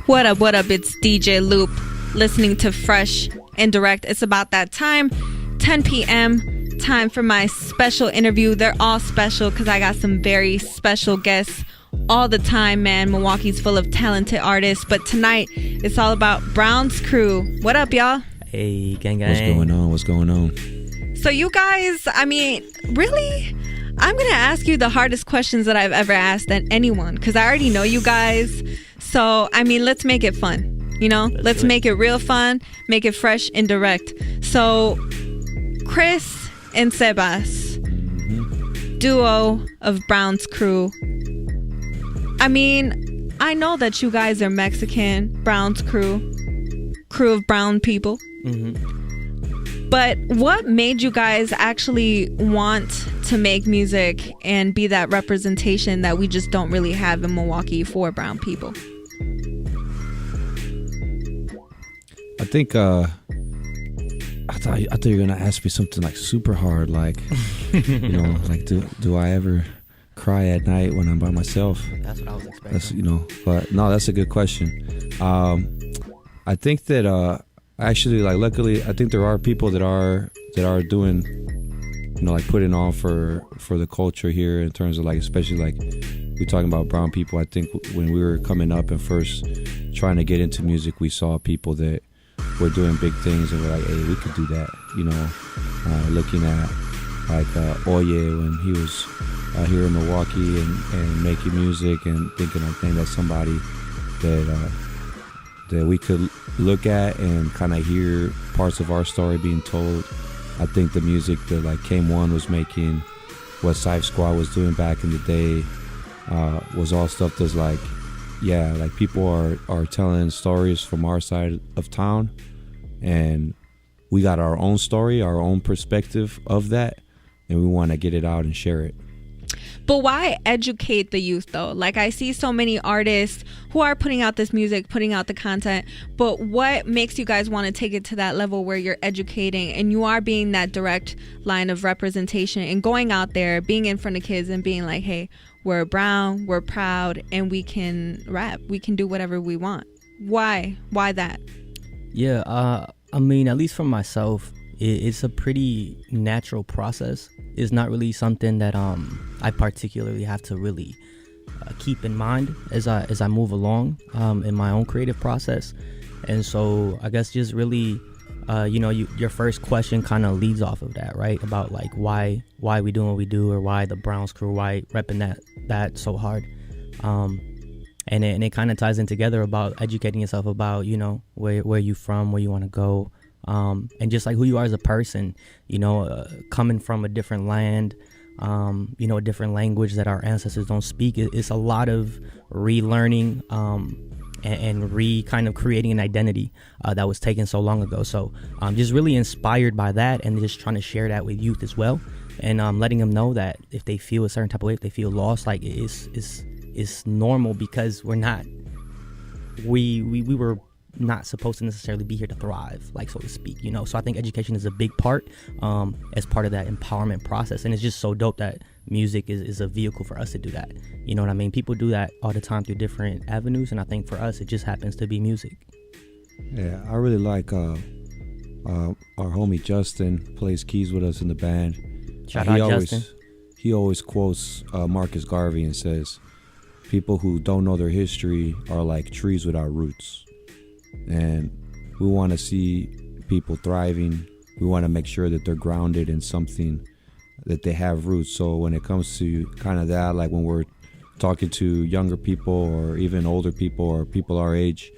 What up, what up? It's DJ Loop, listening to Fresh and Direct. It's about that time, 10 p.m., time for my special interview. They're all special because I got some very special guests all the time, man. Milwaukee's full of talented artists, but tonight it's all about Brown's Crew. What up, y'all? Hey, gang, gang. What's going on? So you guys, I mean, really? I'm going to ask you the hardest questions that I've ever asked at anyone because I already know you guys. So, I mean, let's make it fun, you know? Let's make it real fun, make it fresh and direct. So, Chris and Sebas, duo of Brown's Crew. I mean, I know that you guys are Mexican, Brown's Crew of brown people. But what made you guys actually want to make music and be that representation that we just don't really have in Milwaukee for brown people? I think I thought you were gonna ask me something like super hard, like you know, like do I ever cry at night when I'm by myself? That's what I was expecting. But no, that's a good question. I think that actually, like, luckily, I think there are people that are doing, like putting on for the culture here in terms of like, especially like we're talking about brown people. I think when we were coming up and first trying to get into music, we saw people that were doing big things and we're like, hey, we could do that. Looking at like Oye when he was here in Milwaukee and making music and thinking like, dang, that's somebody that we could look at and kind of hear parts of our story being told. I think the music that like Kame One was making, what Cypher Squad was doing back in the day, was all stuff that's like, yeah, like people are telling stories from our side of town, and we got our own story, our own perspective of that, and we want to get it out and share it. But why educate the youth though? Like, I see so many artists who are putting out this music, putting out the content, but what makes you guys want to take it to that level where you're educating and you are being that direct line of representation and going out there, being in front of kids and being like, hey, we're brown, we're proud, and we can rap, we can do whatever we want? Why that? Yeah, I mean, at least for myself, it's a pretty natural process. It's not really something that I particularly have to really keep in mind as I move along in my own creative process. And so I guess just really, your first question kind of leads off of that, right? About like why we do what we do, or why the Browns Crew, why repping that so hard. And it kind of ties in together about educating yourself about, where you from, where you want to go. And just like who you are as a person, coming from a different land, a different language that our ancestors don't speak. It's a lot of relearning and kind of creating an identity that was taken so long ago. So I'm just really inspired by that, and just trying to share that with youth as well, and letting them know that if they feel a certain type of way, if they feel lost, like it's normal, because we were not supposed to necessarily be here to thrive, like, so to speak, so I think education is a big part as part of that empowerment process, and it's just so dope that music is a vehicle for us to do that. You know what I mean? People do that all the time through different avenues, and I think for us it just happens to be music. Yeah, I really like our homie Justin plays keys with us in the band. Shout out Justin. He always quotes Marcus Garvey and says, people who don't know their history are like trees without roots. And we want to see people thriving. We want to make sure that they're grounded in something, that they have roots. So when it comes to kind of that, like when we're talking to younger people or even older people or people our age,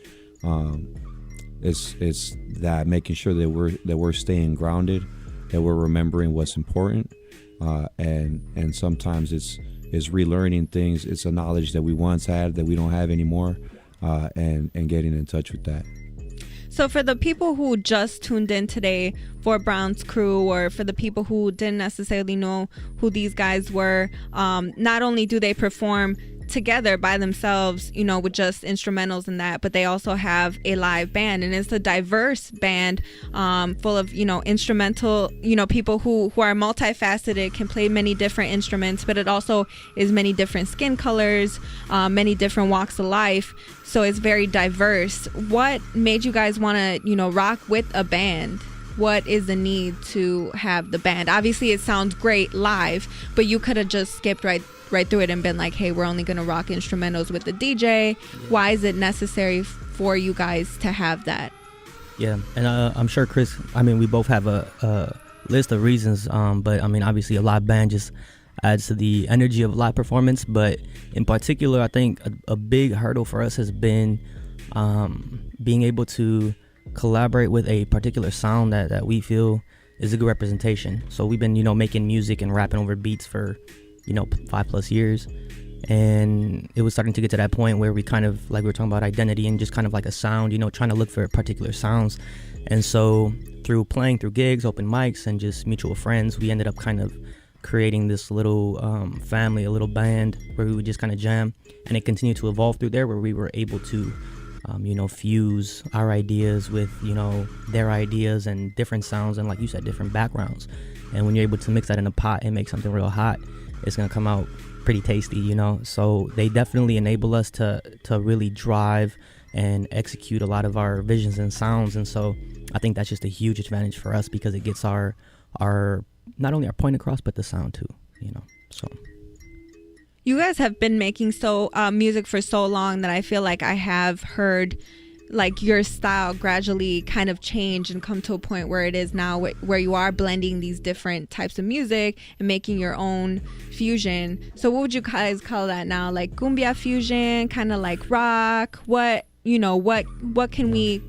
it's that making sure that we're staying grounded, that we're remembering what's important, and sometimes it's relearning things. It's a knowledge that we once had that we don't have anymore. And getting in touch with that. So for the people who just tuned in today for Brown's Crew, or for the people who didn't necessarily know who these guys were, not only do they perform together by themselves, with just instrumentals and that, but they also have a live band, and it's a diverse band full of, instrumental, people who are multifaceted, can play many different instruments, but it also is many different skin colors, many different walks of life. So it's very diverse. What made you guys want to, rock with a band? What is the need to have the band? Obviously, it sounds great live, but you could have just skipped right through it and been like, hey, we're only going to rock instrumentals with the DJ. Yeah. Why is it necessary for you guys to have that? Yeah, and I'm sure, Chris, we both have a list of reasons, but obviously a live band just adds to the energy of live performance. But in particular, I think a big hurdle for us has been being able to collaborate with a particular sound that we feel is a good representation. So we've been, making music and rapping over beats for, 5+ years. And it was starting to get to that point where we kind of, like we were talking about identity and just kind of like a sound, trying to look for particular sounds. And so through playing through gigs, open mics, and just mutual friends, we ended up kind of creating this little family, a little band where we would just kind of jam. And it continued to evolve through there, where we were able to fuse our ideas with, their ideas and different sounds and, like you said, different backgrounds. And when you're able to mix that in a pot and make something real hot, it's going to come out pretty tasty, So they definitely enable us to really drive and execute a lot of our visions and sounds. And so I think that's just a huge advantage for us, because it gets our not only our point across, but the sound too, so. You guys have been making music for so long that I feel like I have heard like your style gradually kind of change and come to a point where it is now where you are blending these different types of music and making your own fusion. So what would you guys call that now? Like cumbia fusion, kind of like rock? What can we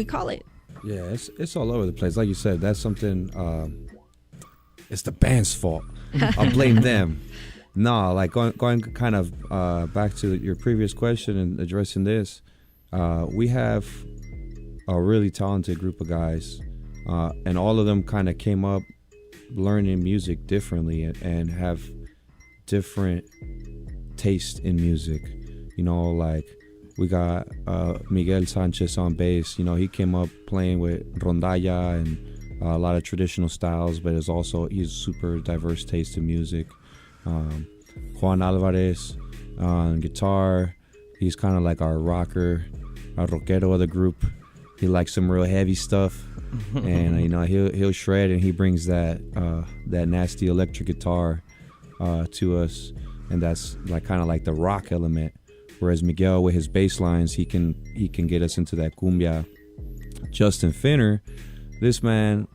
call it? Yeah, it's all over the place. Like you said, that's something, it's the band's fault. I'll blame them. No, like going kind of back to your previous question and addressing this, we have a really talented group of guys, and all of them kind of came up learning music differently and have different taste in music. Like we got Miguel Sanchez on bass. He came up playing with rondalla and a lot of traditional styles, but he's super diverse taste in music. Juan Alvarez on guitar. He's kind of like our rockero of the group. He likes some real heavy stuff, and he'll shred, and he brings that nasty electric guitar to us, and that's like kind of like the rock element. Whereas Miguel, with his bass lines, he can get us into that cumbia. Justin Finner, this man,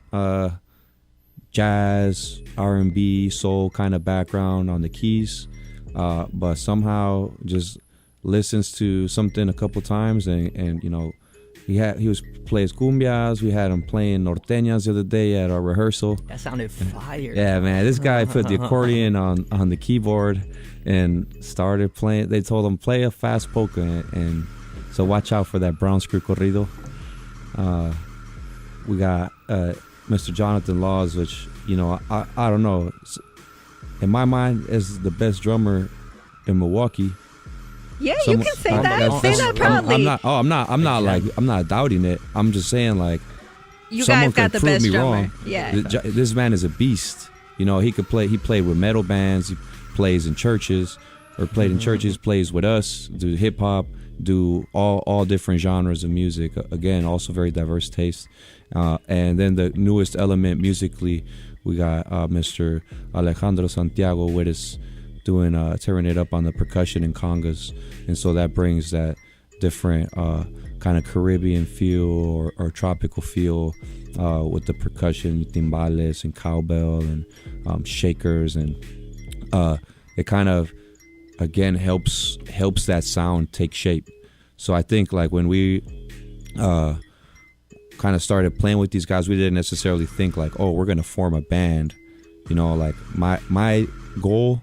jazz, R&B, soul kind of background on the keys, but somehow just listens to something a couple times, and he was playing cumbias. We had him playing norteñas the other day at our rehearsal. That sounded fire. Yeah, man, this guy put the accordion on the keyboard and started playing. They told him play a fast polka, and so watch out for that brown screw corrido. We got Mr. Jonathan Laws, which I don't know, in my mind is the best drummer in Milwaukee. Yeah, you can say that. Say that proudly. I'm not doubting it. I'm just saying, like, you guys got the best drummer. Wrong. Yeah. This man is a beast. He could play. He played with metal bands. He plays in churches, or played in churches. Plays with us. Do hip hop. Do all different genres of music. Again, also very diverse taste. And then the newest element musically, we got Mr. Alejandro Santiago with us, doing tearing it up on the percussion and congas, and so that brings that different kind of Caribbean feel or tropical feel with the percussion, timbales and cowbell and shakers, and it kind of again helps that sound take shape. So I think like when we kind of started playing with these guys, we didn't necessarily think like, oh, we're gonna form a band. Like my goal,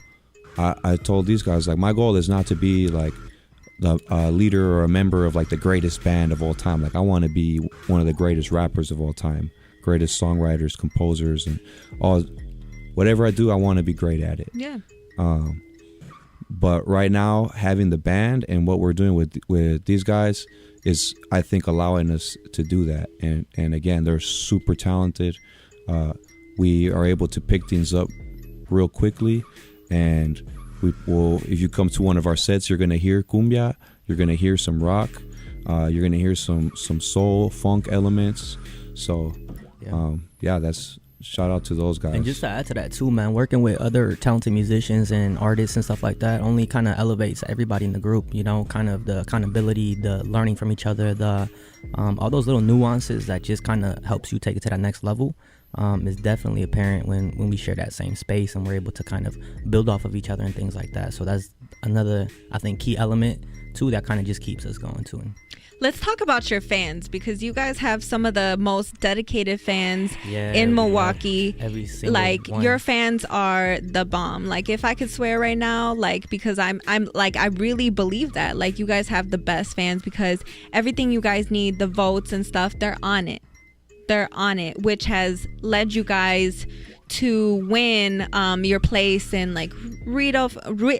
I told these guys, like, my goal is not to be like the leader or a member of like the greatest band of all time. Like, I want to be one of the greatest rappers of all time, greatest songwriters, composers, and all. Whatever I do, I want to be great at it. Yeah. but right now, having the band and what we're doing with these guys is, I think, allowing us to do that. And again, they're super talented. We are able to pick things up real quickly, and we will. If you come to one of our sets, you're gonna hear cumbia, you're gonna hear some rock, you're gonna hear some soul, funk elements. So, that's. Shout out to those guys. And just to add to that too, man, working with other talented musicians and artists and stuff like that only kind of elevates everybody in the group, you know, kind of the accountability, the learning from each other, the all those little nuances that just kind of helps you take it to that next level is definitely apparent when we share that same space and we're able to kind of build off of each other and things like that. So that's another, I think, key element too that kind of just keeps us going too. Let's talk about your fans, because you guys have some of the most dedicated fans in Milwaukee. Every single like one. Your fans are the bomb. Like, if I could swear right now, like, because I'm like, I really believe that. Like, you guys have the best fans, because everything you guys need, the votes and stuff, they're on it. They're on it, which has led you guys to win your place in like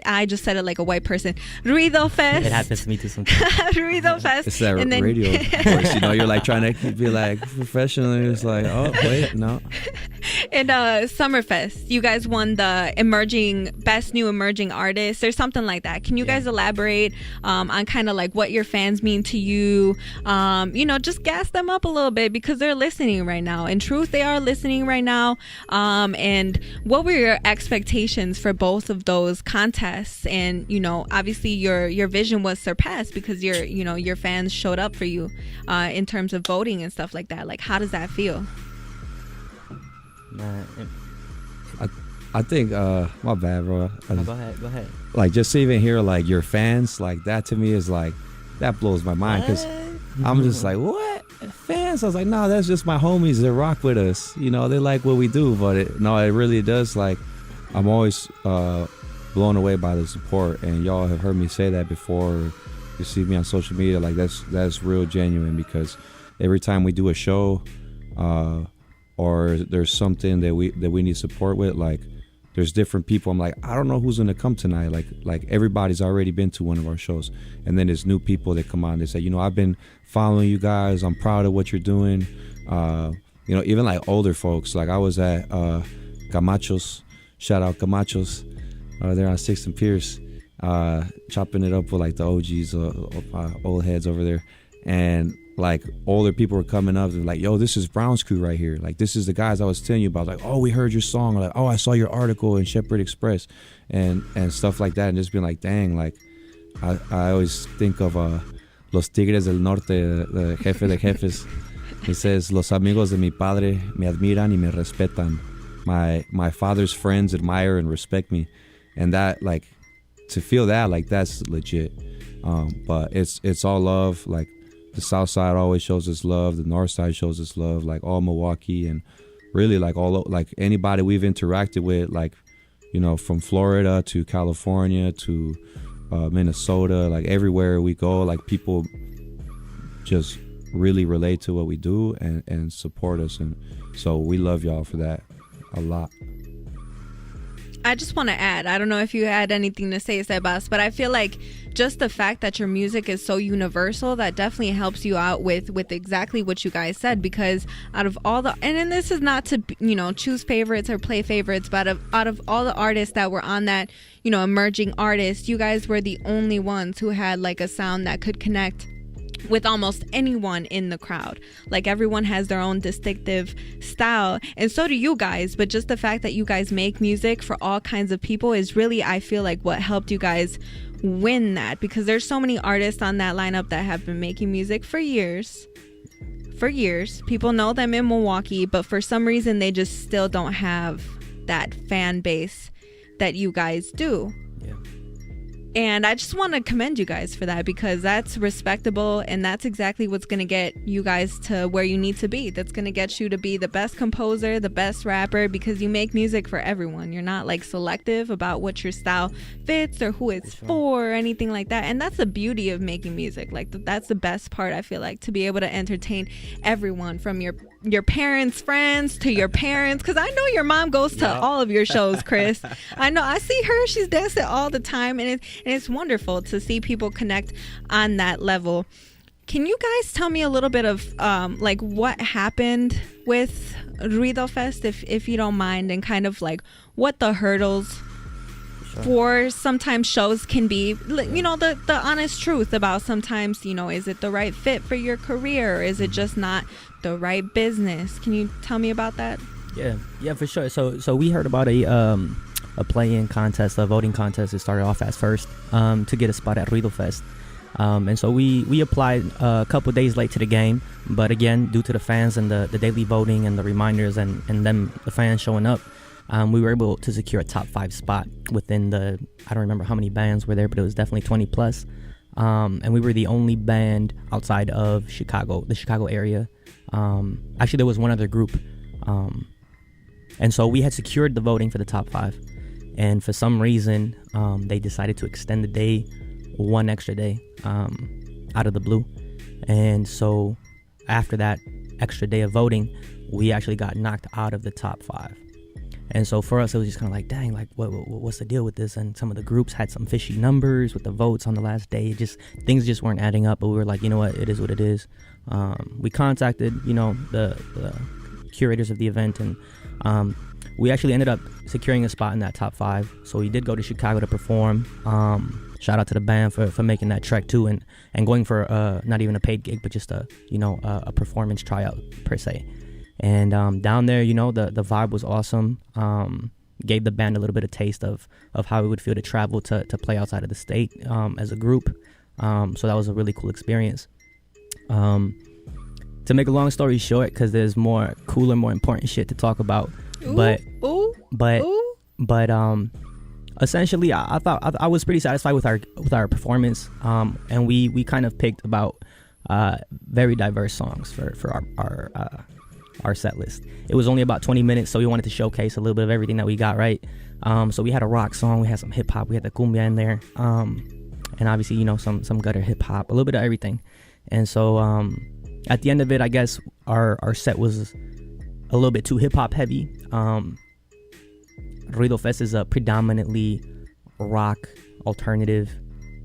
I just said it like a white person. Rido Fest. It happens to me too sometimes. Rido Fest. It's that radio voice, you know. You're like trying to be like professional, and it's like, oh wait, no. And Summerfest, you guys won the best new emerging artist or something like that. Can you guys elaborate on kind of like what your fans mean to you? You know, just gas them up a little bit, because they're listening right now. In truth, they are listening right now. And what were your expectations for both of those contests? And, you know, obviously your vision was surpassed, because your fans showed up for you in terms of voting and stuff like that. Like, how does that feel? I think my bad, bro. Go ahead. Like, just to even hear like your fans, like that to me is like, that blows my mind, because I'm just like, what? Fans? I was like, no, that's just my homies that rock with us. You know, they like what we do. But it really does. Like, I'm always blown away by the support, and y'all have heard me say that before. You see me on social media, like that's real genuine, because every time we do a show, or there's something that we need support with, like, there's different people. I'm like, I don't know who's gonna come tonight. Like everybody's already been to one of our shows, and then there's new people that come on. They say, you know, I've been following you guys. I'm proud of what you're doing. You know, even like older folks. Like, I was at Camacho's. Shout out Camacho's. They're on 6th and Pierce, chopping it up with like the OGs, old heads over there, and like older people were coming up and like, yo, this is Brown's crew right here. Like, this is the guys I was telling you about. Like, oh, we heard your song. Like, oh, I saw your article in Shepherd Express, and stuff like that. And just being like, dang, like I always think of Los Tigres del Norte, the jefe de jefes. He says, Los amigos de mi padre me admiran y me respetan. My father's friends admire and respect me. And that, like, to feel that, like, that's legit. But it's all love. Like, the South Side always shows us love. The North Side shows us love. Like, all Milwaukee, and really like like anybody we've interacted with, like, you know, from Florida to California to Minnesota, like everywhere we go, like people just really relate to what we do and support us. And so we love y'all for that a lot. I just want to add, I don't know if you had anything to say, Sebas, but I feel like just the fact that your music is so universal, that definitely helps you out with exactly what you guys said, because out of all the, and this is not to, you know, choose favorites or play favorites, but out of all the artists that were on that, you know, emerging artists, you guys were the only ones who had like a sound that could connect with almost anyone in the crowd. Like, everyone has their own distinctive style, and so do you guys. But just the fact that you guys make music for all kinds of people is really, I feel like, what helped you guys win that, because there's so many artists on that lineup that have been making music for years. People know them in Milwaukee, but for some reason they just still don't have that fan base that you guys do. And I just want to commend you guys for that, because that's respectable, and that's exactly what's going to get you guys to where you need to be. That's going to get you to be the best composer, the best rapper, because you make music for everyone. You're not like selective about what your style fits or who it's for or anything like that. And that's the beauty of making music. Like, that's the best part, I feel like, to be able to entertain everyone, from your your parents' friends to your parents, because I know your mom goes to all of your shows, Chris. I know, I see her, she's dancing all the time, and it's wonderful to see people connect on that level. Can you guys tell me a little bit of like what happened with Ruido Fest, if you don't mind, and kind of like what the hurdles for sometimes shows can be, you know, the honest truth about sometimes, you know, is it the right fit for your career, or is it just not the right business? Can you tell me about that? Yeah, for sure. So we heard about a play-in contest, a voting contest. It started off as first to get a spot at Ruido Fest. And so we applied a couple days late to the game, but again, due to the fans and the daily voting and the reminders and them, the fans showing up, we were able to secure a top 5 spot within I don't remember how many bands were there, but it was definitely 20 plus. And we were the only band outside of Chicago, the Chicago area. Actually, there was one other group. And so we had secured the voting for the top 5. And for some reason, they decided to extend the day one extra day out of the blue. And so after that extra day of voting, we actually got knocked out of the top 5. And so for us, it was just kind of like, dang, like what's the deal with this? And some of the groups had some fishy numbers with the votes on the last day. Things just weren't adding up. But we were like, you know what, it is what it is. We contacted, you know, the curators of the event, and we actually ended up securing a spot in that top 5. So we did go to Chicago to perform. Shout out to the band for making that trek too, and going for not even a paid gig, but just a performance tryout per se. And down there, you know, the vibe was awesome. Gave the band a little bit of taste of how it would feel to travel to play outside of the state as a group. So that was a really cool experience. To make a long story short, because there's more cooler, more important shit to talk about. But essentially, I thought I was pretty satisfied with our performance, and we kind of picked about very diverse songs for our set list. It was only about 20 minutes, so we wanted to showcase a little bit of everything that we got right. So we had a rock song, we had some hip hop, we had the cumbia in there, and obviously, you know, some gutter hip hop, a little bit of everything. And so at the end of it, I guess our set was a little bit too hip hop heavy. Ruido Fest is a predominantly rock, alternative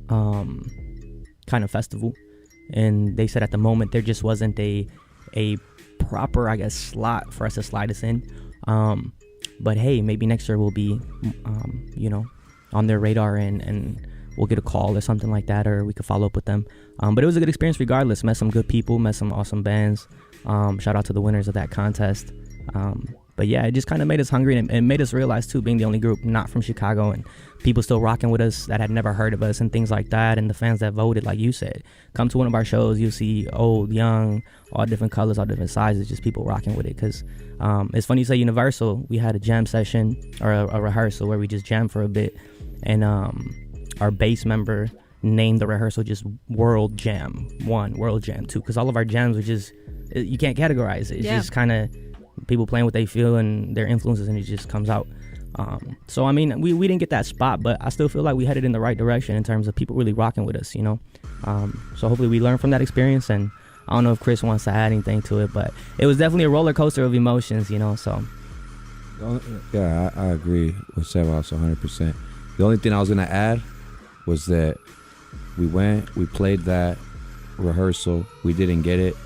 kind of festival, and they said at the moment there just wasn't a proper, I guess, slot for us to slide us in. But hey, maybe next year we'll be, you know, on their radar, and we'll get a call or something like that, or we could follow up with them. But it was a good experience regardless. Met some good people, met some awesome bands. Shout out to the winners of that contest. But yeah, it just kind of made us hungry, and it made us realize too, being the only group not from Chicago, and people still rocking with us that had never heard of us and things like that. And the fans that voted, like you said, come to one of our shows, you'll see old, young, all different colors, all different sizes, just people rocking with it. Because it's funny you say Universal. We had a jam session or a rehearsal where we just jammed for a bit, and our bass member named the rehearsal just World Jam 1, World Jam 2, because all of our jams were just, you can't categorize it. It's just kind of people playing what they feel and their influences, and it just comes out. So I mean, we didn't get that spot, but I still feel like we headed in the right direction in terms of people really rocking with us, you know. So hopefully we learn from that experience, and I don't know if Chris wants to add anything to it, but it was definitely a roller coaster of emotions, you know. So yeah, I agree with Sebas 100%. The only thing I was gonna add was that we played that rehearsal, we didn't get it.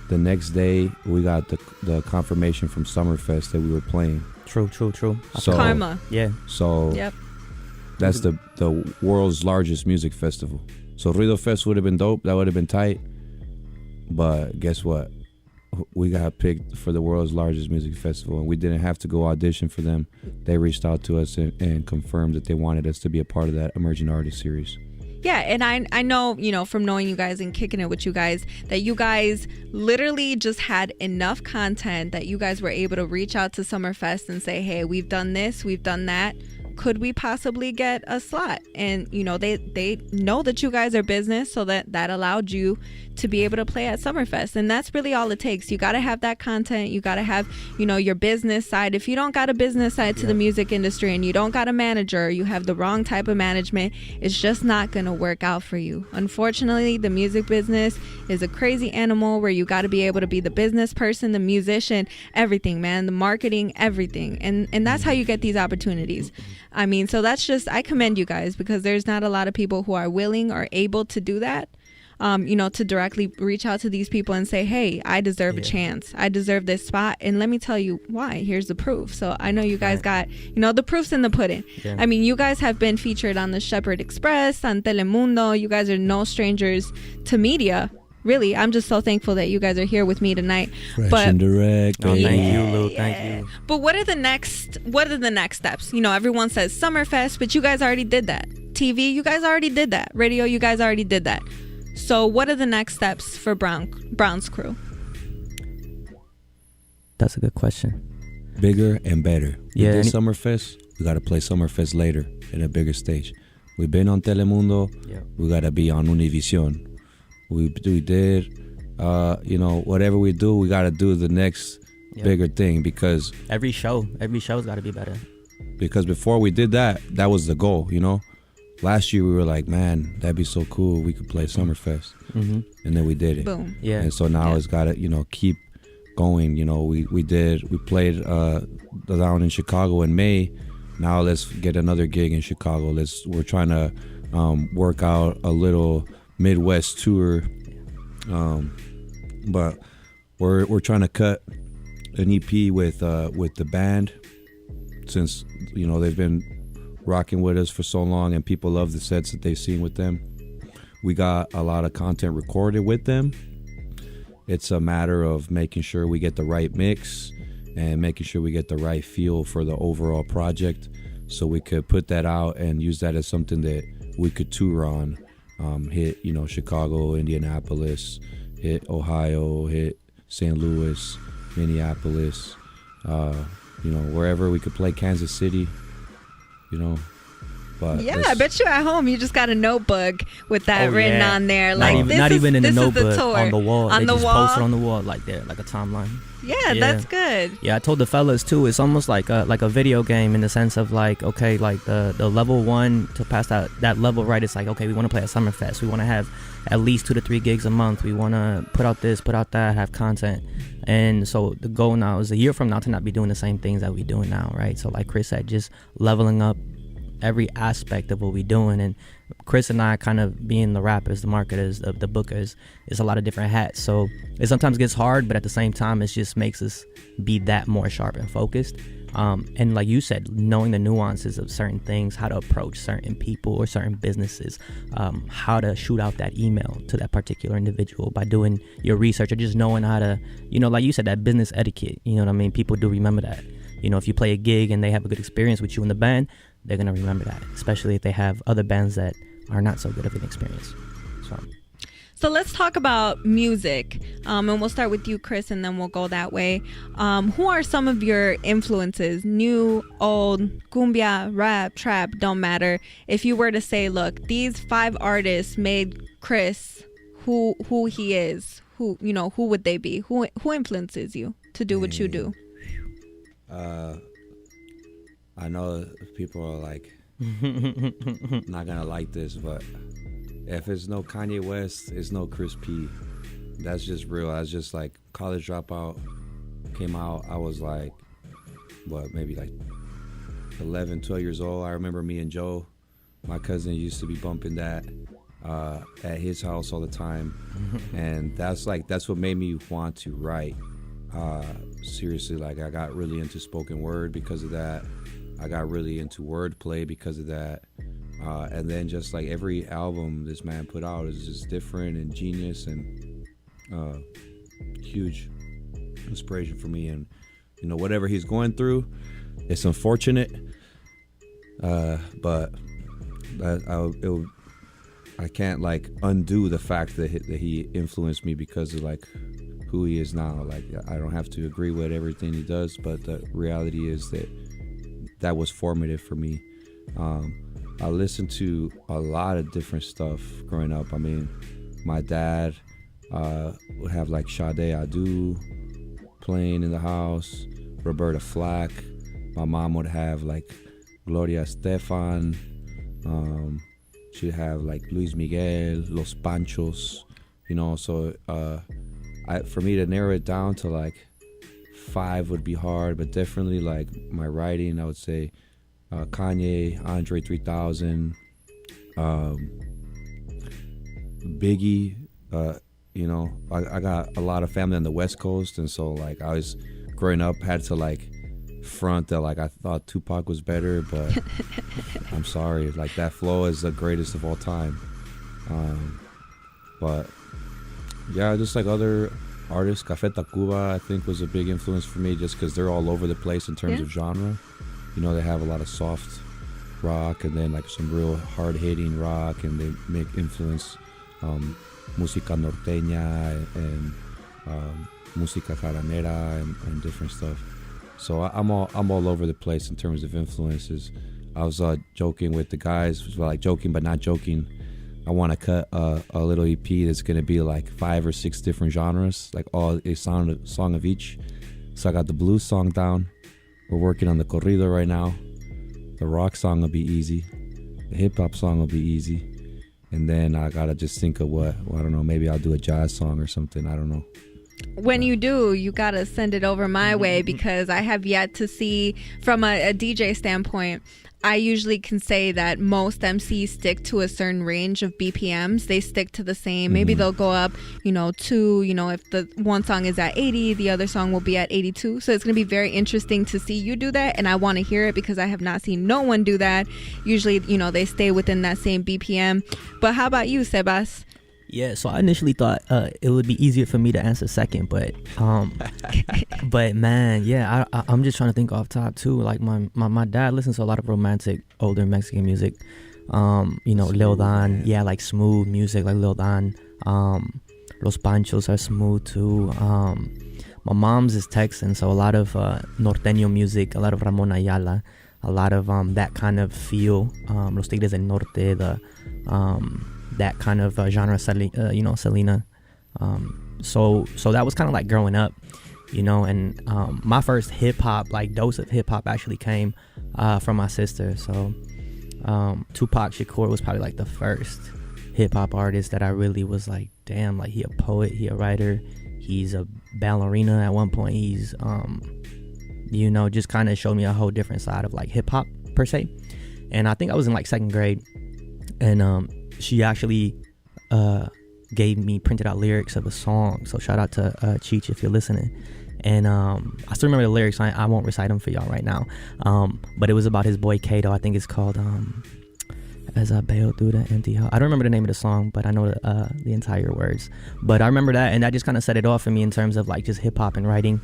The next day, we got the confirmation from Summerfest that we were playing. True. So, karma. Yeah. So yep. That's the world's largest music festival. So Ruido Fest would have been dope. That would have been tight. But guess what? We got picked for the world's largest music festival, and we didn't have to go audition for them. They reached out to us and confirmed that they wanted us to be a part of that Emerging Artist Series. Yeah, and I know, you know, from knowing you guys and kicking it with you guys, that you guys literally just had enough content that you guys were able to reach out to Summerfest and say, hey, we've done this, we've done that. could we possibly get a slot? And, you know, they know that you guys are business, so that allowed you to be able to play at Summerfest. And that's really all it takes. You got to have that content. You got to have, you know, your business side. If you don't got a business side to the music industry and you don't got a manager, you have the wrong type of management, it's just not going to work out for you. Unfortunately, the music business is a crazy animal where you got to be able to be the business person, the musician, everything, man, the marketing, everything. And that's how you get these opportunities. I mean, so that's just, I commend you guys, because there's not a lot of people who are willing or able to do that. You know, to directly reach out to these people and say, hey, I deserve a chance. I deserve this spot. And let me tell you why. Here's the proof. So I know you guys got, you know, the proof's in the pudding. Yeah. I mean, you guys have been featured on the Shepherd Express, on Telemundo. You guys are no strangers to media. Really, I'm just so thankful that you guys are here with me tonight. Fresh and direct. Oh, thank you, Lou. Thank you. But what are the next steps? You know, everyone says Summerfest, but you guys already did that. TV, you guys already did that. Radio, you guys already did that. So what are the next steps for Brown's crew? That's a good question. Bigger and better. We Yeah. did Summerfest. We got to play Summerfest later in a bigger stage. We've been on Telemundo. Yeah. We got to be on Univision. We did, you know, whatever we do, we got to do the next bigger thing, because every show's got to be better. Because before we did that, that was the goal, you know. Last year we were like, man, that'd be so cool. We could play Summerfest. Mm-hmm. And then we did it. Boom. Yeah. And so now it's got to, you know, keep going. You know, we played down in Chicago in May. Now let's get another gig in Chicago. We're trying to work out a little Midwest tour. But we're trying to cut an EP with the band, since, you know, they've been rocking with us for so long and people love the sets that they've seen with them. We got a lot of content recorded with them. It's a matter of making sure we get the right mix and making sure we get the right feel for the overall project, so we could put that out and use that as something that we could tour on. Hit, you know, Chicago, Indianapolis, hit Ohio, hit St. Louis, Minneapolis, you know, wherever we could play, Kansas City, you know. But yeah, I bet you at home you just got a notebook with that written on there. Like, not even in the notebook, tour. on the wall. On they the just wall? post it on the wall, like there, like a timeline. Yeah, that's good. Yeah, I told the fellas too. It's almost like a video game, in the sense of like, okay, like the level 1 to pass that level, right? It's like, okay, we want to play at Summerfest. We want to have at least 2 to 3 gigs a month. We want to put out this, put out that, have content. And so the goal now is a year from now to not be doing the same things that we're doing now, right? So like Chris said, just leveling up every aspect of what we're doing. And Chris and I, kind of being the rappers, the marketers, the bookers, it's a lot of different hats. So it sometimes gets hard, but at the same time, it just makes us be that more sharp and focused. And like you said, knowing the nuances of certain things, how to approach certain people or certain businesses, how to shoot out that email to that particular individual by doing your research, or just knowing how to, you know, like you said, that business etiquette, you know what I mean? People do remember that. You know, if you play a gig and they have a good experience with you in the band, they're going to remember that, especially if they have other bands that are not so good of an experience. So let's talk about music, and we'll start with you, Chris, and then we'll go that way. Who are some of your influences? New, old, cumbia, rap, trap, don't matter. If you were to say, look, these 5 artists made Chris who he is, who would they be? Who influences you to do what you do? I know people are like not gonna like this, but if it's no Kanye West, it's no Chris P. That's just real. I was just like, College Dropout came out. I was like, maybe like 11, 12 years old. I remember me and Joe, my cousin, used to be bumping that at his house all the time. And that's what made me want to write. Seriously, like, I got really into spoken word because of that. I got really into wordplay because of that. And then just like every album this man put out is just different and genius, and huge inspiration for me. And, you know, whatever he's going through, it's unfortunate, but I can't like undo the fact that he influenced me because of like who he is now. Like, I don't have to agree with everything he does, but the reality is that was formative for me. I listened to a lot of different stuff growing up. I mean, my dad would have like Sade Adu playing in the house, Roberta Flack. My mom would have like Gloria Estefan. She'd have like Luis Miguel, Los Panchos, you know. So for me to narrow it down to like 5 would be hard, but definitely like my writing, I would say Kanye, Andre 3000, Biggie. You know, I got a lot of family on the West Coast, and so like I was growing up had to like front that like I thought Tupac was better, but I'm sorry, like that flow is the greatest of all time. But yeah, just like other artists, Café Tacuba I think was a big influence for me, just because they're all over the place in terms of genre. You know, they have a lot of soft rock and then like some real hard-hitting rock, and they make influence música norteña and música jaranera and different stuff. So I'm all over the place in terms of influences. I was joking with the guys, like joking but not joking. I want to cut a little EP that's gonna be like 5 or 6 different genres, like all a song of each. So I got the blues song down. We're working on the corrido right now. The rock song will be easy. The hip hop song will be easy. And then I gotta just think of I don't know, maybe I'll do a jazz song or something. I don't know. When you do, you gotta send it over my way, because I have yet to see, from a DJ standpoint, I usually can say that most MCs stick to a certain range of BPMs. They stick to the same. Maybe they'll go up, 2, if the one song is at 80, the other song will be at 82. So it's going to be very interesting to see you do that. And I want to hear it because I have not seen no one do that. Usually, they stay within that same BPM. But how about you, Sebas? Yeah, so I initially thought it would be easier for me to answer second, but but man, yeah, I'm just trying to think off top too. Like my dad listens to a lot of romantic older Mexican music. Lil Dan, yeah, like smooth music like Lil Dan. Los Panchos are smooth too. My mom's is Texan, so a lot of norteño music, a lot of Ramon Ayala, a lot of that kind of feel. Los Tigres del Norte, that kind of genre, Selena. So that was kind of like growing up, and my first hip hop, like dose of hip hop, actually came from my sister. So Tupac Shakur was probably like the first hip hop artist that I really was like, damn, like he a poet, he a writer, he's a ballerina at one point. He's just kind of showed me a whole different side of like hip hop per se. And I think I was in like 2nd grade, and she actually gave me printed out lyrics of a song. So shout out to Cheech if you're listening. And I still remember the lyrics. I won't recite them for y'all right now. But it was about his boy Kato. I think it's called As I Bailed Through the Empty Hall. I don't remember the name of the song, but I know the entire words. But I remember that, and that just kind of set it off for me in terms of like just hip hop and writing.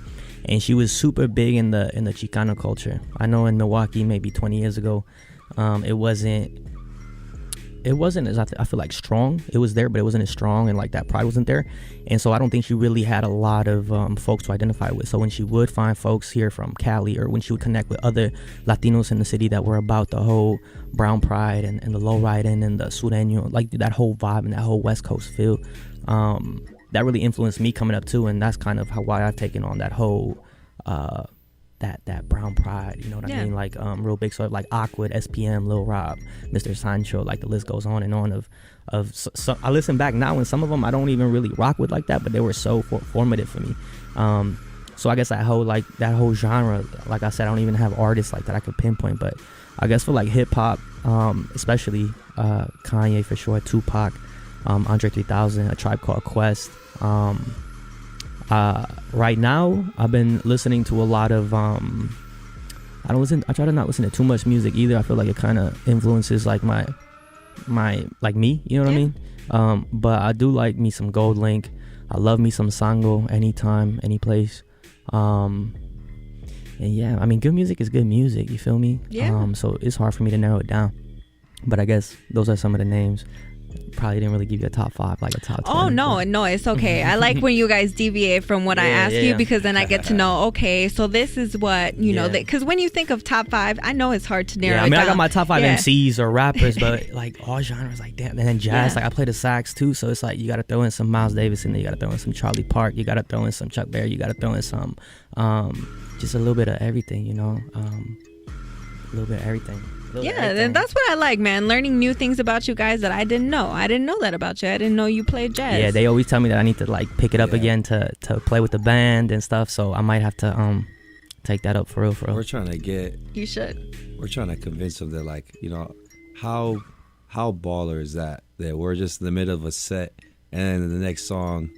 And she was super big in the Chicano culture. I know in Milwaukee maybe 20 years ago, it wasn't as I feel like strong. It was there, but it wasn't as strong, and like that pride wasn't there. And so I don't think she really had a lot of folks to identify with. So when she would find folks here from Cali, or when she would connect with other Latinos in the city that were about the whole brown pride and the low riding and the sureño, like that whole vibe and that whole West Coast feel, that really influenced me coming up too. And that's kind of why I've taken on that whole that brown pride, you know what I mean? Like real big, so like Awkward, SPM, Lil Rob, Mr. Sancho, like the list goes on and on so I listen back now, and some of them I don't even really rock with like that, but they were so formative for me. So I guess that whole genre, like I said, I don't even have artists like that I could pinpoint, but I guess for like hip hop, especially Kanye for sure, Tupac, Andre 3000, A Tribe Called Quest. Right now I've been listening to a lot of I try to not listen to too much music either. I feel like it kind of influences like my like me, you know what I mean? But I do like me some Gold Link. I love me some Sango anytime, any place. And yeah, I mean, good music is good music, you feel me? Yeah. So it's hard for me to narrow it down, but I guess those are some of the names. probably didn't really give you a top 5, like a top 20. Oh, no, it's okay. I like when you guys deviate from what I ask you, because then I get to know, okay, so this is what, you know, because when you think of top 5, I know it's hard to narrow it down. I got my top 5 MCs or rappers, but like all genres, like damn. And then jazz, like I play the sax too, so it's like you got to throw in some Miles Davis in there, you got to throw in some Charlie Park, you got to throw in some Chuck Berry, you got to throw in some, just a little bit of everything, you know, a little bit of everything. And that's what I like, man. Learning new things about you guys that I didn't know. I didn't know that about you. I didn't know you played jazz. Yeah, they always tell me that I need to like pick it up again to play with the band and stuff. So I might have to take that up for real. We're trying to get. You should. We're trying to convince them that, like, you know, how baller is that we're just in the middle of a set and then the next song,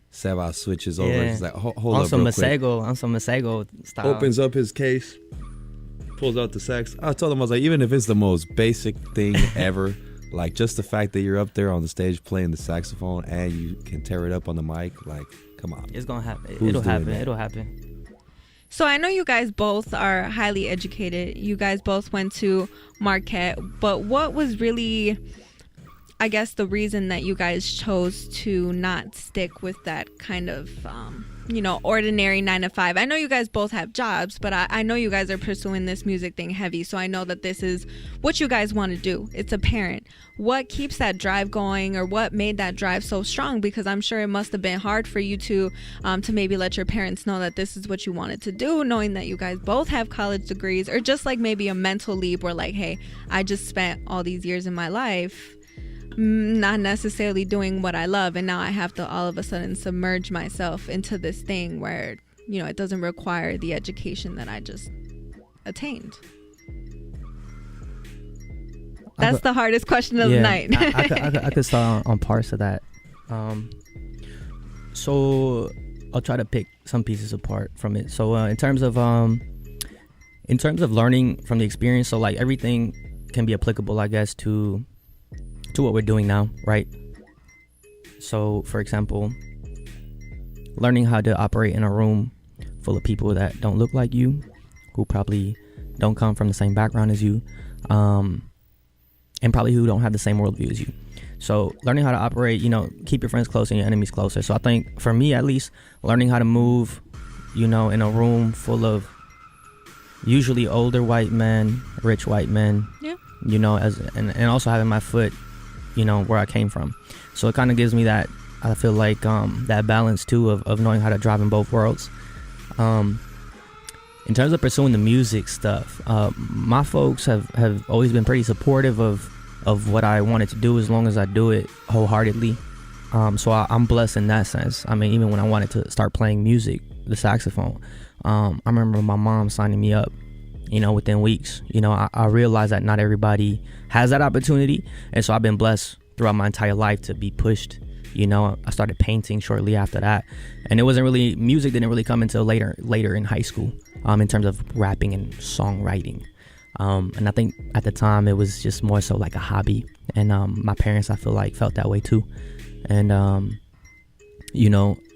Seba switches over. It's like hold on up some real quick. On some Masego style. Opens up his case. Pulls out the sax. I told him, I was like, even if it's the most basic thing ever, like just the fact that you're up there on the stage playing the saxophone and you can tear it up on the mic, like, come on. It's gonna happen. It'll happen. It'll happen. So I know you guys both are highly educated. You guys both went to Marquette, but what was really, I guess, the reason that you guys chose to not stick with that kind of, ordinary 9 to 5? I know you guys both have jobs, but I know you guys are pursuing this music thing heavy. So I know that this is what you guys want to do. It's apparent. What keeps that drive going, or what made that drive so strong? Because I'm sure it must have been hard for you to maybe let your parents know that this is what you wanted to do, knowing that you guys both have college degrees, or just like maybe a mental leap where like, hey, I just spent all these years in my life not necessarily doing what I love, and now I have to all of a sudden submerge myself into this thing where, you know, it doesn't require the education that I just attained. That's the hardest question of the night. I could start on parts of that. So I'll try to pick some pieces apart from it. So in terms of learning from the experience, so like everything can be applicable, I guess, to what we're doing now, right? So, for example, learning how to operate in a room full of people that don't look like you, who probably don't come from the same background as you, and probably who don't have the same worldview as you. So, learning how to operate, keep your friends close and your enemies closer. So, I think, for me at least, learning how to move, in a room full of usually older white men, rich white men, and also having my foot where I came from. So it kind of gives me that, I feel like, that balance too of knowing how to drive in both worlds. In terms of pursuing the music stuff, my folks have always been pretty supportive of what I wanted to do, as long as I do it wholeheartedly. So I'm blessed in that sense. I mean, even when I wanted to start playing music, the saxophone, I remember my mom signing me up, within weeks. I realized that not everybody has that opportunity, and so I've been blessed throughout my entire life to be pushed. I started painting shortly after that, and music didn't really come until later in high school, in terms of rapping and songwriting. And I think at the time it was just more so like a hobby, and my parents, I feel like, felt that way too. And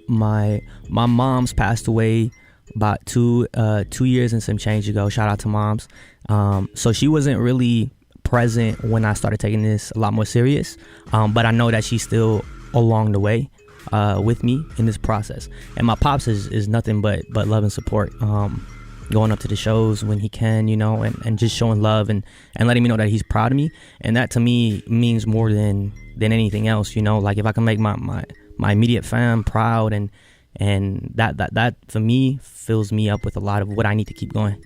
my mom's passed away about 2 years and some change ago. Shout out to moms. So she wasn't really present when I started taking this a lot more serious, but I know that she's still along the way with me in this process. And my pops is nothing but love and support, going up to the shows when he can, and just showing love and letting me know that he's proud of me. And that to me means more than anything else. Like if I can make my immediate fam proud, and that for me fills me up with a lot of what I need to keep going.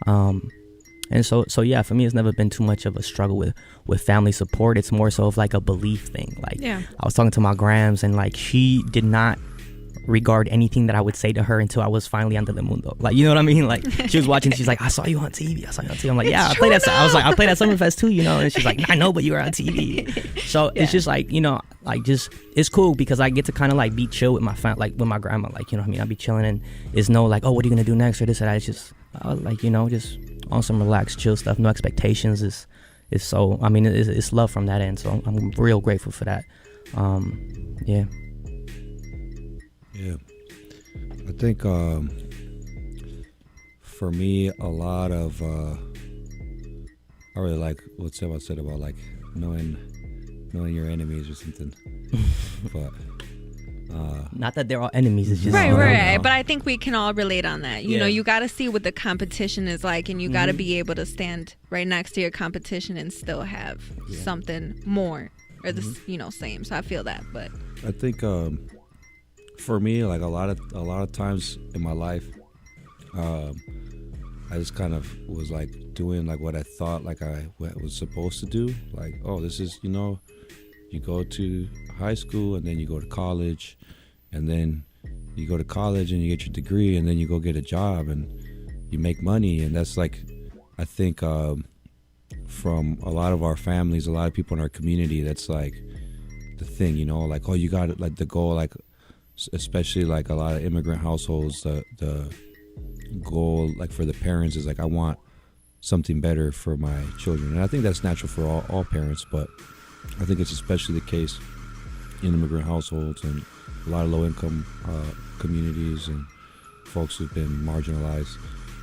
And so yeah, for me, it's never been too much of a struggle with family support. It's more so of like a belief thing. Like, I was talking to my grams, and like she did not regard anything that I would say to her until I was finally on Telemundo. Like, you know what I mean? Like, she was watching, she's like, I saw you on TV. I'm like, yeah, I played that. I was like, I played at Summerfest too, And she's like, I know, but you were on TV. So it's just like, it's cool because I get to kind of like be chill with my with my grandma. Like, I'll be chilling, and it's no like, oh, what are you gonna do next or this or that. It's just like, just on some relaxed, chill stuff. No expectations. It's so, I mean, it's love from that end. So I'm real grateful for that. Yeah. Yeah, I think for me, a lot of I really like what Seba said about like knowing knowing your enemies or something. But not that they're all enemies. It's just right. But I think we can all relate on that. You Yeah. know, you got to see what the competition is like, and you got to be able to stand right next to your competition and still have something more or the same. So I feel that. But I think for me, like a lot of times in my life, I just kind of was like doing like what I thought like I was supposed to do. Like, oh, this is, you go to high school and then you go to college, and then you go to college and you get your degree, and then you go get a job and you make money. And that's like, I think from a lot of our families, a lot of people in our community, that's like the thing, like, oh, you got it, like the goal, like especially like a lot of immigrant households, the goal like for the parents is like, I want something better for my children. And I think that's natural for all parents, but I think it's especially the case in immigrant households and a lot of low-income communities and folks who've been marginalized.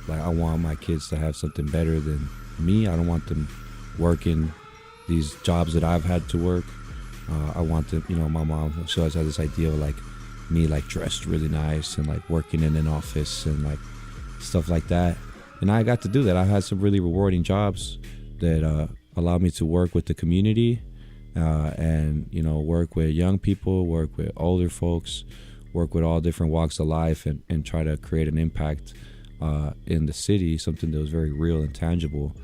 Like, I want my kids to have something better than me. I don't want them working these jobs that I've had to work. I want them, my mom, she always had this idea of like me like dressed really nice and like working in an office and like stuff like that. And I got to do that. I had some really rewarding jobs that allowed me to work with the community and work with young people, work with older folks, work with all different walks of life, and try to create an impact in the city, something that was very real and tangible.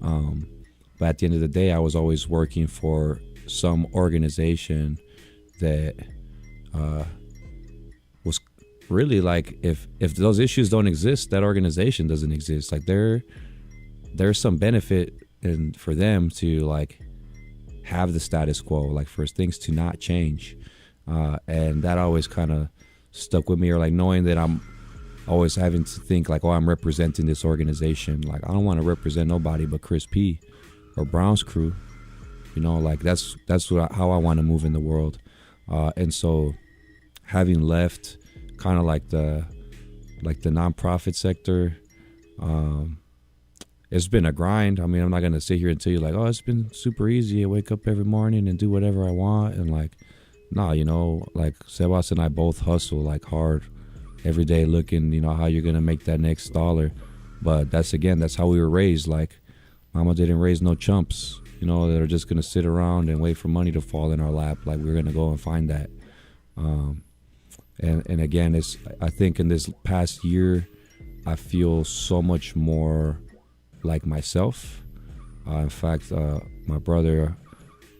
But at the end of the day, I was always working for some organization that was really like, if those issues don't exist, that organization doesn't exist. Like there's some benefit for them to like have the status quo, like for things to not change, and that always kind of stuck with me. Or like knowing that I'm always having to think like, oh, I'm representing this organization. Like, I don't want to represent nobody but Chris P or Brown's crew. Like that's how I want to move in the world. And so having left kind of like the nonprofit sector, it's been a grind. I mean, I'm not going to sit here and tell you like, oh, it's been super easy. I wake up every morning and do whatever I want. And like, nah, like Sebas and I both hustle like hard every day, looking, how you're going to make that next dollar. But that's how we were raised. Like, mama didn't raise no chumps, that are just going to sit around and wait for money to fall in our lap. Like, we're going to go and find that. And again, I think in this past year, I feel so much more like myself. In fact, my brother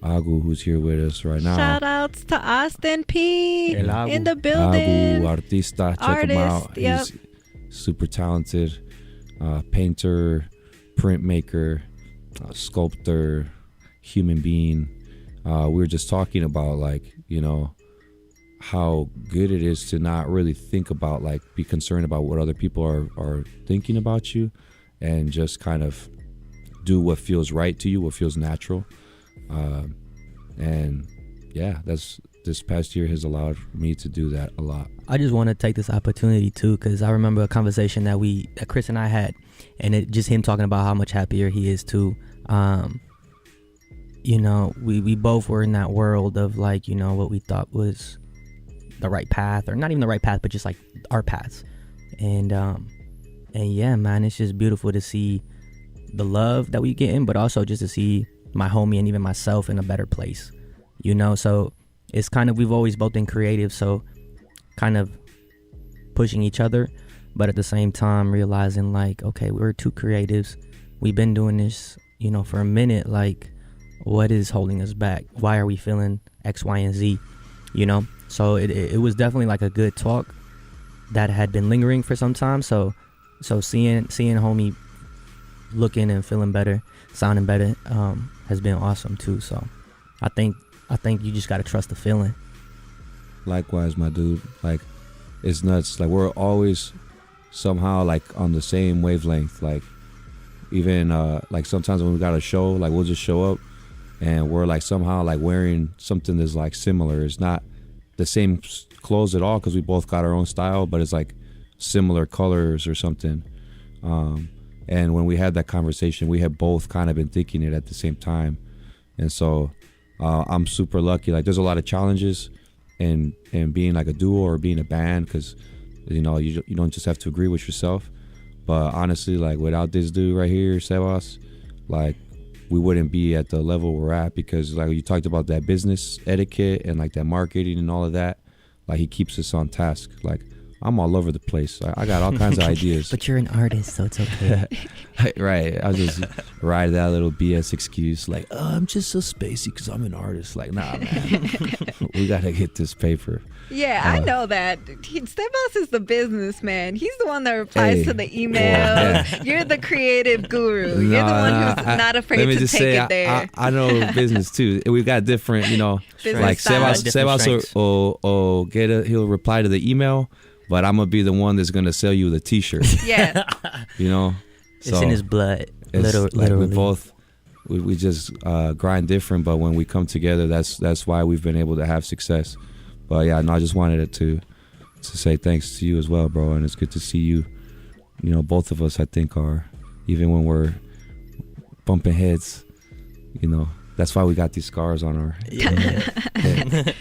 Agu, who's here with us right now. Shout outs to Austin P in the building. Agu, artista, check him out. Yep. He's super talented, painter, printmaker, sculptor, human being. We were just talking about like, how good it is to not really think about, like, be concerned about what other people are thinking about you, and just kind of do what feels right to you, what feels natural. And yeah, this past year has allowed me to do that a lot. I just want to take this opportunity too, because I remember a conversation that Chris and I had, and it just him talking about how much happier he is too. We both were in that world of like, what we thought was the right path, or not even the right path, but just like our paths. And yeah, man, it's just beautiful to see the love that we get in, but also just to see my homie and even myself in a better place, so it's kind of, we've always both been creative, so kind of pushing each other, but at the same time realizing like, okay, we're two creatives, we've been doing this, for a minute, like what is holding us back? Why are we feeling X, Y, and Z? So it was definitely like a good talk that had been lingering for some time. So seeing homie looking and feeling better, sounding better, has been awesome too. So I think you just gotta trust the feeling. Likewise, my dude. Like, it's nuts. Like, we're always somehow like on the same wavelength. Like, even like sometimes when we got a show, like we'll just show up and we're like somehow like wearing something that's like similar. It's not the same clothes at all because we both got our own style, but it's like similar colors or something. And when we had that conversation, we had both kind of been thinking it at the same time. And so I'm super lucky. Like there's a lot of challenges in being like a duo or being a band, because you know you don't just have to agree with yourself. But honestly, like without this dude right here, Sebas, like we wouldn't be at the level we're at, because like you talked about that business etiquette and like that marketing and all of that. Like he keeps us on task. Like I'm all over the place. I got all kinds of ideas. But you're an artist, so it's okay. Right. I'll just ride that little BS excuse. Like, I'm just so spacey because I'm an artist. Like, nah, man. We got to get this paper. Yeah, I know that. Sebas is the businessman. He's the one that replies to the emails. You're the creative guru. You're the one who's not afraid to take it there. I know business too. We've got different, Business like styles. Sebas he'll reply to the email, but I'm gonna be the one that's gonna sell you the T-shirt. Yeah. It's in his blood. Literally. Literally. We just grind different, but when we come together, that's why we've been able to have success. But yeah, no, I just wanted to say thanks to you as well, bro, and it's good to see you. Both of us, I think, are, even when we're bumping heads, that's why we got these scars on our head.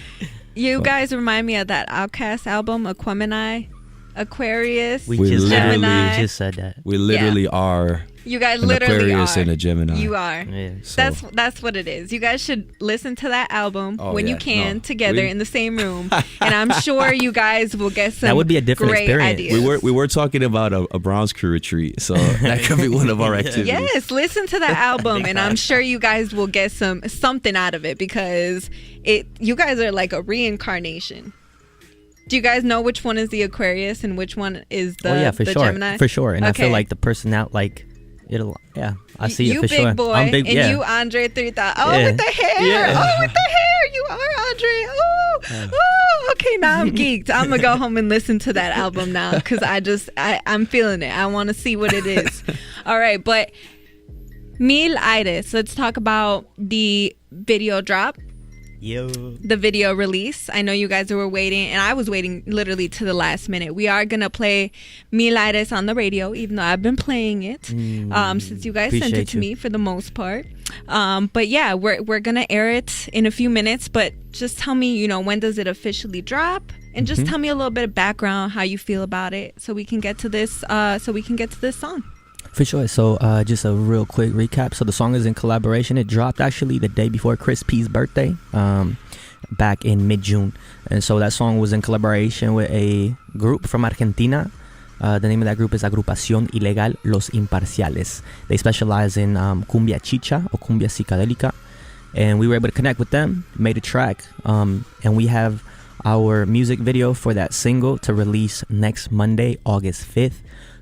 You guys remind me of that Outkast album, Aquarius. We just said that. We literally are. You guys an literally Aquarius are. and a Gemini. You are. Yeah. So, That's what it is. You guys should listen to that album when you yeah. can No, together in the same room, and I'm sure you guys will get some. That would be a different great experience. ideas. we were talking about a Browns Crew retreat, so that could be one of our activities. Yes, listen to that album, and I'm sure you guys will get something out of it, because you guys are like a reincarnation. Do you guys know which one is the Aquarius and which one is the Gemini? For sure. And Okay. I feel like the personality, like, I see you it for big sure. boy, I'm big, and yeah. you Andre 3000. Oh, Yeah. with the hair. Yeah. Oh, with the hair. You are Andre. Oh, okay. Now I'm geeked. I'm gonna go home and listen to that album now, because I'm feeling it. I want to see what it is. All right, but Mil Aires. Let's talk about the video drop. The video release. I know you guys were waiting, and I was waiting literally to the last minute. We are gonna play Mil Aires on the radio, even though I've been playing it since you guys sent it to me for the most part. But yeah, we're gonna air it in a few minutes. But just tell me, when does it officially drop, and just tell me a little bit of background, how you feel about it, so we can get to this. Song. For sure. So just a real quick recap. So the song is in collaboration. It dropped actually the day before Chris P's birthday, back in mid-June. And so that song was in collaboration with a group from Argentina. The name of that group is Agrupación Ilegal Los Imparciales. They specialize in cumbia chicha or cumbia psicadélica. And we were able to connect with them, made a track. And we have our music video for that single to release next Monday, August 5th.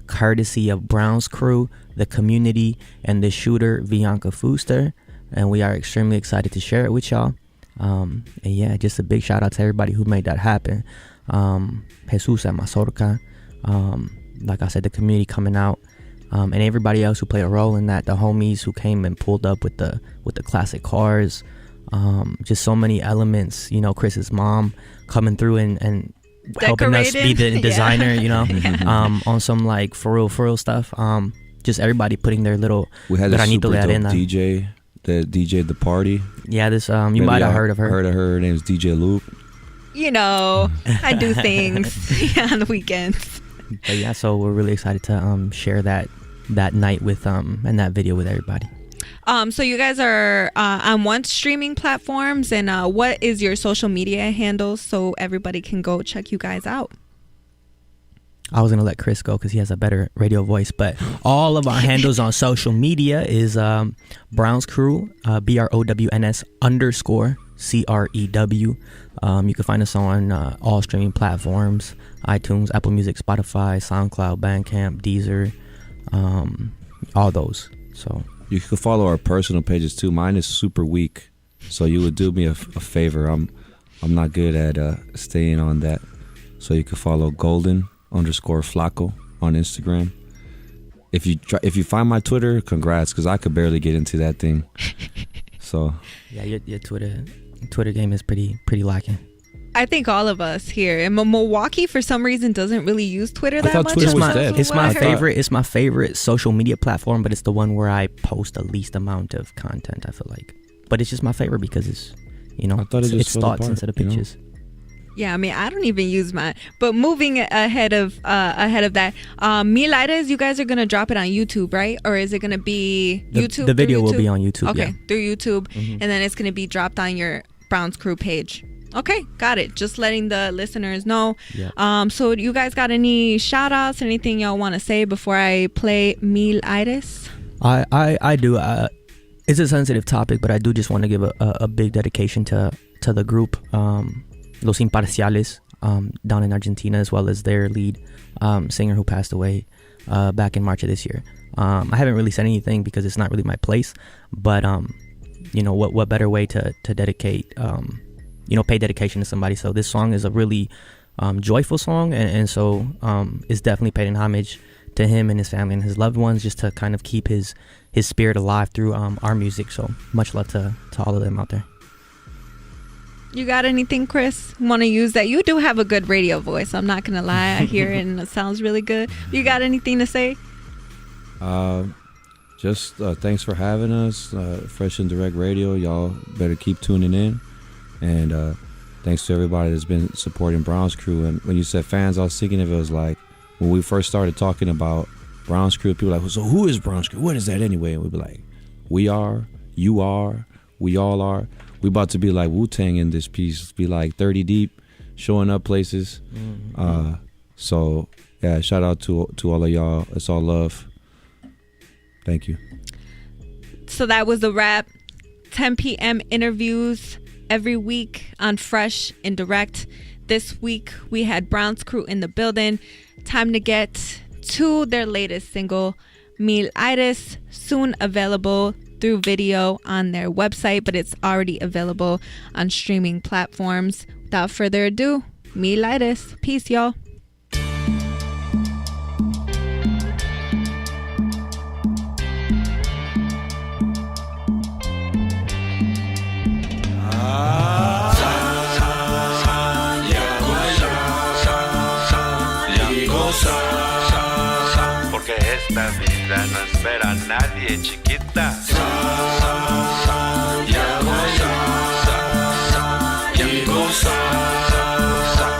Courtesy of Brown's Crew, the community, and the shooter Bianca Fuster, and we are extremely excited to share it with y'all. And yeah, just a big shout out to everybody who made that happen. Jesus at Mazorca, like I said, the community coming out, and everybody else who played a role in that. The homies who came and pulled up with the classic cars. Just so many elements. Chris's mom coming through and helping us be the designer, on some like for real stuff. Just everybody putting their little. We had a super dope DJ that DJ'd the party. Yeah, this you might have heard of her. Her name is DJ Loop. I do things on the weekends. But yeah, so we're really excited to share that night with and that video with everybody. So you guys are on what streaming platforms, and what is your social media handles so everybody can go check you guys out? I was going to let Chris go because he has a better radio voice, but all of our handles on social media is Brown's Crew, BROWNS _CREW. You can find us on all streaming platforms, iTunes, Apple Music, Spotify, SoundCloud, Bandcamp, Deezer, all those. So you can follow our personal pages too. Mine is super weak, so you would do me a favor. I'm not good at staying on that, so you can follow Golden_Flaco on Instagram. If you find my Twitter, congrats, because I could barely get into that thing. So yeah, your Twitter game is pretty lacking. I think all of us here in Milwaukee, for some reason, doesn't really use Twitter that much. Twitter was dead. It's my favorite. It's my favorite social media platform, but it's the one where I post the least amount of content, I feel like. but it's just my favorite because it's, I thought it just it's fell thoughts apart, instead of pictures. Yeah, I mean, I don't even use mine. But moving ahead of that, Mil Aires, you guys are gonna drop it on YouTube, right? Or is it gonna be YouTube? The video will be on YouTube. Okay, yeah. through YouTube, and then it's gonna be dropped on your Browns Crew page. Okay, got it. Just letting the listeners know. Yeah. So you guys got any shout outs, anything y'all want to say before I play Mil Aires? I do. It's a sensitive topic, but I do just want to give a big dedication to the group, Los Imparciales, down in Argentina, as well as their lead singer who passed away back in March of this year. I haven't really said anything because it's not really my place, but what better way to dedicate, pay dedication to somebody. So this song is a really joyful song, and so it's definitely paying homage to him and his family and his loved ones, just to kind of keep his spirit alive through our music. So much love to all of them out there. You got anything, Chris? Want to use that? You do have a good radio voice. I'm not gonna lie. I hear it and it sounds really good. You got anything to say? Just thanks for having us, Fresh and Direct Radio. Y'all better keep tuning in, and thanks to everybody that's been supporting Browns Crew. And when you said fans, I was thinking of it was like when we first started talking about Browns Crew, people were like, so who is Browns Crew? What is that anyway? And we'd be like, we are, you are, we all are. We about to be like Wu-Tang in this piece, be like 30 deep, showing up places. So yeah, shout out to all of y'all. It's all love. Thank you. So that was the wrap. 10 p.m. interviews every week on Fresh and Direct. This week we had Browns Crew in the building. Time to get to their latest single, Mil Aires, soon available through video on their website, but it's already available on streaming platforms. Without further ado, Mil Aires. Peace, y'all. Porque esta vida no espera a nadie, chiquita.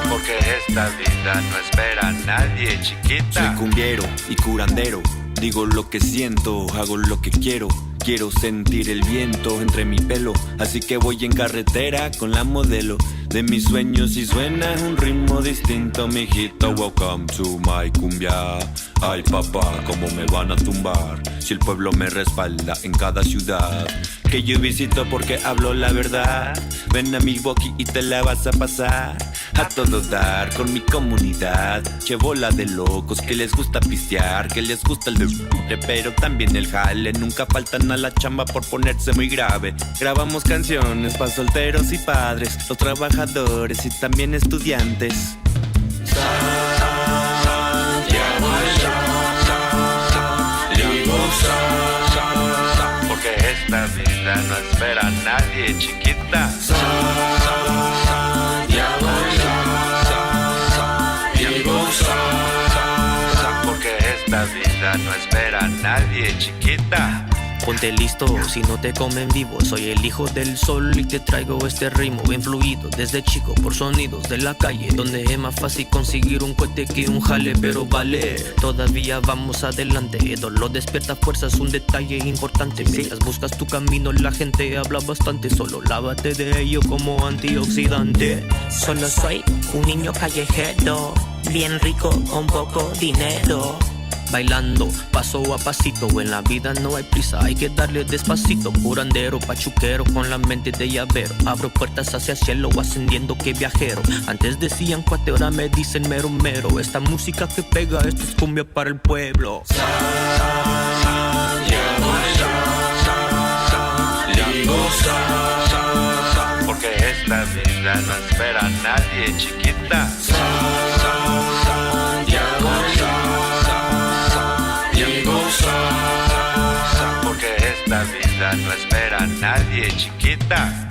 Porque esta vida no espera a nadie, chiquita. Soy cumbiero y curandero. Digo lo que siento, hago lo que quiero. Quiero sentir el viento entre mi pelo, así que voy en carretera con la modelo de mis sueños y suena un ritmo distinto, mijito. Welcome to my cumbia. Ay papá, cómo me van a tumbar si el pueblo me respalda en cada ciudad que yo visito, porque hablo la verdad. Ven a Milwaukee y te la vas a pasar a todo dar con mi comunidad. Che bola de locos que les gusta pistear, que les gusta el de pero también el jale. Nunca faltan a la chamba por ponerse muy grave. Grabamos canciones pa' solteros y padres, los trabajadores y también estudiantes. Porque esta vida no espera a nadie, chiquita. Porque esta vida no espera a nadie, chiquita. Ponte listo, si no te comen vivo. Soy el hijo del sol y te traigo este ritmo bien fluido. Desde chico por sonidos de la calle, donde es más fácil conseguir un cohete que un jale, pero vale, todavía vamos adelante. Dolor despierta fuerzas, un detalle importante. Mientras buscas tu camino, la gente habla bastante. Solo lávate de ello como antioxidante. Solo soy un niño callejero, bien rico, con poco dinero. Bailando, paso a pasito, en la vida no hay prisa, hay que darle despacito. Curandero, pachuquero, con la mente de llavero. Abro puertas hacia el cielo, ascendiendo que viajero. Antes decían cuate, ahora me dicen mero mero. Esta música que pega, esto es cumbia para el pueblo. Porque esta vida no espera a nadie, chiquita. Porque esta vida no espera a nadie, chiquita.